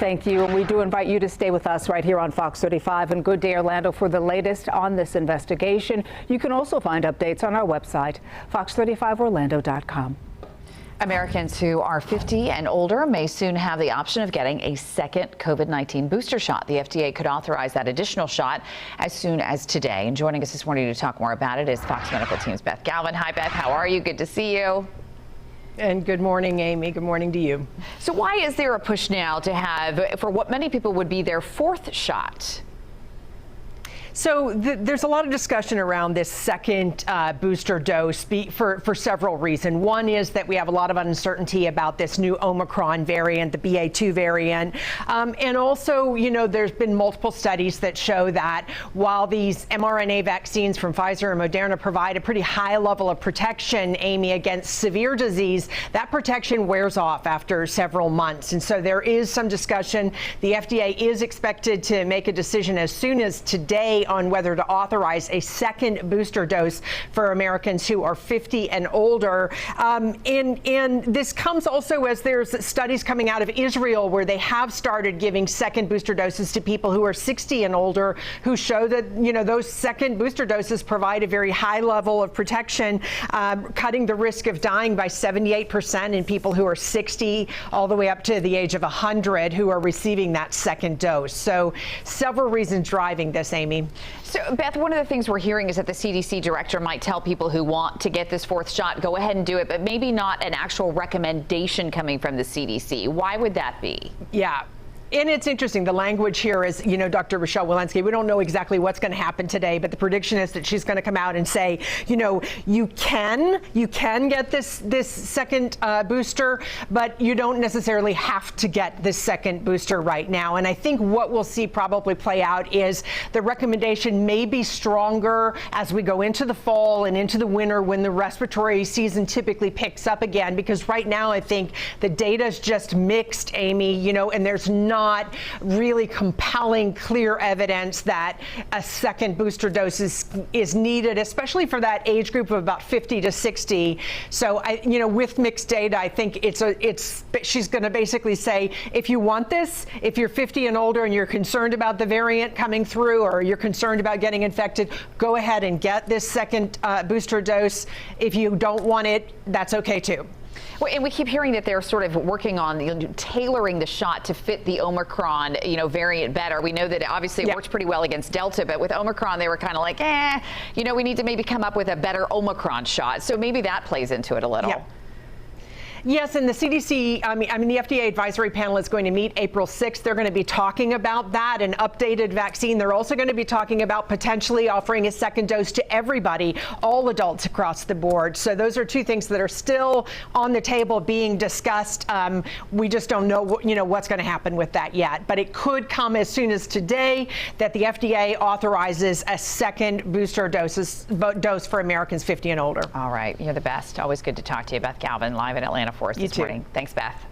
Thank you. And we do invite you to stay with us right here on Fox 35 and Good Day Orlando for the latest on this investigation. You can also find updates on our website, fox35orlando.com. Americans who are 50 and older may soon have the option of getting a second COVID-19 booster shot. The FDA could authorize that additional shot as soon as today. And joining us this morning to talk more about it is Fox Medical Team's Beth Galvin. Hi, Beth. How are you? Good to see you. And good morning, Amy. Good morning to you. So why is there a push now to have, for what many people would be their fourth shot? So there's a lot of discussion around this second booster dose for several reasons. One is that we have a lot of uncertainty about this new Omicron variant, the BA2 variant. And also, you know, there's been multiple studies that show that while these mRNA vaccines from Pfizer and Moderna provide a pretty high level of protection, Amy, against severe disease, that protection wears off after several months. And so there is some discussion. The FDA is expected to make a decision as soon as today on whether to authorize a second booster dose for Americans who are 50 and older. And this comes also as there's studies coming out of Israel where they have started giving second booster doses to people who are 60 and older, who show that, you know, those second booster doses provide a very high level of protection, cutting the risk of dying by 78% in people who are 60 all the way up to the age of 100 who are receiving that second dose. So several reasons driving this, Amy. So, Beth, one of the things we're hearing is that the CDC director might tell people who want to get this fourth shot, go ahead and do it, but maybe not an actual recommendation coming from the CDC. Why would that be? Yeah. And it's interesting. The language here is, you know, Dr. Rochelle Walensky, we don't know exactly what's going to happen today, but the prediction is that she's going to come out and say, you know, you can get this second booster, but you don't necessarily have to get this second booster right now. And I think what we'll see probably play out is the recommendation may be stronger as we go into the fall and into the winter when the respiratory season typically picks up again, because right now I think the data is just mixed, Amy, you know, and there's not really compelling, clear evidence that a second booster dose is needed, especially for that age group of about 50 to 60. So, you know, with mixed data, I think she's going to basically say, if you want this, if you're 50 and older and you're concerned about the variant coming through or you're concerned about getting infected, go ahead and get this second booster dose. If you don't want it, that's okay too. Well, and we keep hearing that they're sort of working on tailoring the shot to fit the Omicron, you know, variant better. We know that obviously it works pretty well against Delta, but with Omicron, they were kind of like, you know, we need to maybe come up with a better Omicron shot. So maybe that plays into it a little. Yeah. Yes, and the CDC, I mean, the FDA advisory panel is going to meet April 6th. They're going to be talking about that, an updated vaccine. They're also going to be talking about potentially offering a second dose to everybody, all adults across the board. So those are two things that are still on the table being discussed. We just don't know, you know, what's going to happen with that yet. But it could come as soon as today that the FDA authorizes a second booster dose for Americans 50 and older. All right. You're the best. Always good to talk to you. Beth Galvin, live in Atlanta for us this morning. Thanks, Beth.